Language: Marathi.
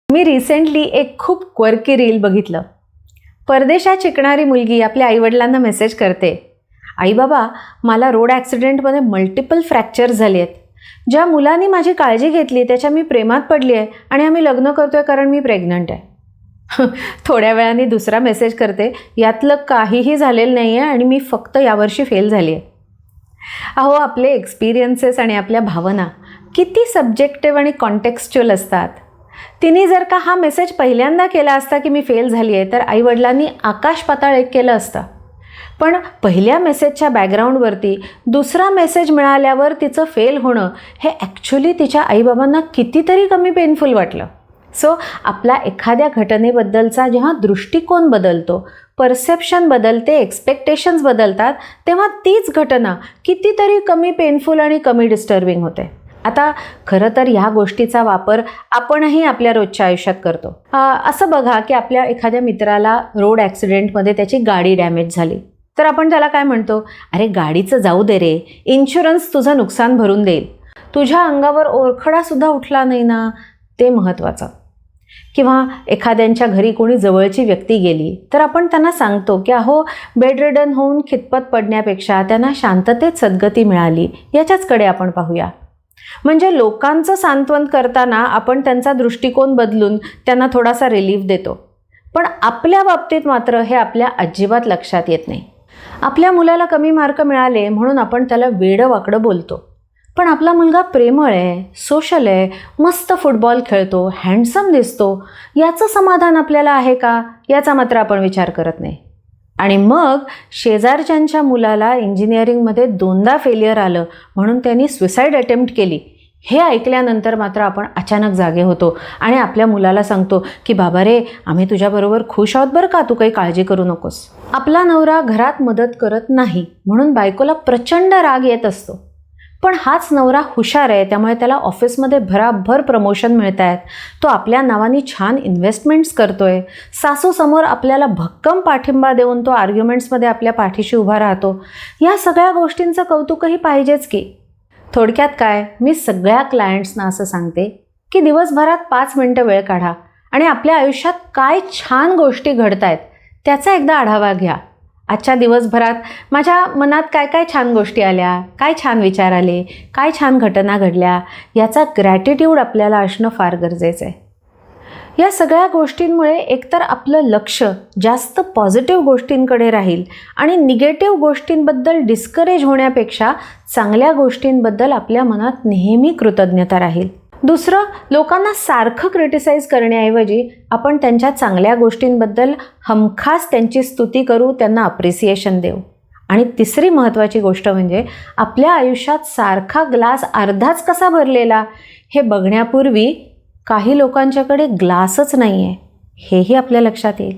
मी रिसेंटली एक खूप क्वर्की रील बघितलं. परदेशात शिकणारी मुलगी आपल्या आईवडिलांना मेसेज करते, आई बाबा, मला रोड ॲक्सिडेंटमध्ये मल्टिपल फ्रॅक्चर झाले आहेत. ज्या मुलांनी माझी काळजी घेतली त्याच्या मी प्रेमात पडली आहे आणि आम्ही लग्न करतोय कारण मी प्रेग्नंट आहे. थोड्या वेळाने दुसरा मेसेज करते, यातलं काहीही झालेलं नाही आहे आणि मी फक्त यावर्षी फेल झाली आहे. अहो, आपले एक्सपिरियन्सेस आणि आपल्या भावना किती सब्जेक्टिव्ह आणि कॉन्टेक्स्च्युअल असतात. तिने जर का हा मेसेज पहिल्यांदा केला असता की मी फेल झाली आहे, तर आईवडिलांनी आकाश पाताळ एक केलं असतं. पण पहिल्या मेसेजच्या बॅकग्राऊंडवरती दुसरा मेसेज मिळाल्यावर तिचं फेल होणं हे ॲक्च्युली तिच्या आईबाबांना कितीतरी कमी पेनफुल वाटलं. सो आपला एखाद्या घटनेबद्दलचा जेव्हा दृष्टिकोन बदलतो, परसेप्शन बदलते, एक्सपेक्टेशन्स बदलतात, तेव्हा तीच घटना कितीतरी कमी पेनफुल आणि कमी डिस्टर्बिंग होते. आता खरं तर ह्या गोष्टीचा वापर आपणही आपल्या रोजच्या आयुष्यात करतो. असं बघा की आपल्या एखाद्या मित्राला रोड ॲक्सिडेंटमध्ये त्याची गाडी डॅमेज झाली, तर आपण त्याला काय म्हणतो, अरे गाडीचं जाऊ दे रे, इन्शुरन्स तुझं नुकसान भरून देईल, तुझ्या अंगावर ओरखडासुद्धा उठला नाही ना, ते महत्त्वाचं. किंवा एखाद्यांच्या घरी कोणी जवळची व्यक्ती गेली तर आपण त्यांना सांगतो की अहो, बेडरिडन होऊन खितपत पडण्यापेक्षा त्यांना शांततेत सद्गती मिळाली, याच्याचकडे आपण पाहूया. म्हणजे लोकांचं सांत्वन करताना आपण त्यांचा दृष्टिकोन बदलून त्यांना थोडासा रिलीफ देतो. पण आपल्या बाबतीत मात्र हे आपल्या अजिबात लक्षात येत नाही. आपल्या मुलाला कमी मार्क मिळाले म्हणून आपण त्याला वेडं वाकडं बोलतो. पण आपला मुलगा प्रेमळ आहे, सोशल आहे, मस्त फुटबॉल खेळतो, हँडसम दिसतो, याचं समाधान आपल्याला आहे का, याचा मात्र आपण विचार करत नाही. आणि मग शेजारच्यांच्या मुलाला इंजिनिअरिंगमध्ये 2दा फेलियर आलं म्हणून त्यांनी सुसाईड अटेम्प्ट केली, हे ऐकल्यानंतर मात्र आपण अचानक जागे होतो आणि आपल्या मुलाला सांगतो की बाबा रे, आम्ही तुझ्याबरोबर खुश आहोत बरं का, तू काही काळजी करू नकोस. आपला नवरा घरात मदत करत नाही म्हणून बायकोला प्रचंड राग येत असतो. पण हाच नवरा हुशार आहे, त्यामुळे त्याला ऑफिसमध्ये भराभर प्रमोशन मिळत आहेत, तो आपल्या नावाने छान इन्व्हेस्टमेंट्स करतोय, सासूसमोर आपल्याला भक्कम पाठिंबा देऊन तो आर्ग्युमेंट्समध्ये आपल्या पाठीशी उभा राहतो. या सगळ्या गोष्टींचं कौतुकही पाहिजेच की. थोडक्यात काय, मी सगळ्या क्लायंट्सना असं सांगते की दिवसभरात 5 मिनिटं वेळ काढा आणि आपल्या आयुष्यात काय छान गोष्टी घडत आहेत त्याचा एकदा आढावा घ्या. आजच्या दिवसभरात माझ्या मनात काय काय छान गोष्टी आल्या, काय छान विचार आले, काय छान घटना घडल्या, याचा ग्रॅटिट्यूड आपल्याला असणं फार गरजेचं आहे. या सगळ्या गोष्टींमुळे एकतर आपलं लक्ष जास्त पॉझिटिव्ह गोष्टींकडे राहील आणि निगेटिव्ह गोष्टींबद्दल डिस्करेज होण्यापेक्षा चांगल्या गोष्टींबद्दल आपल्या मनात नेहमी कृतज्ञता राहील. दुसरं, लोकांना सारखं क्रिटिसाइज करण्याऐवजी आपण त्यांच्या चांगल्या गोष्टींबद्दल हमखास त्यांची स्तुती करू, त्यांना अप्रिसिएशन देऊ. आणि तिसरी महत्त्वाची गोष्ट म्हणजे आपल्या आयुष्यात सारखा ग्लास अर्धाच कसा भरलेला हे बघण्यापूर्वी काही लोकांच्याकडे ग्लासच नाही आहे, हेही आपल्या लक्षात येईल.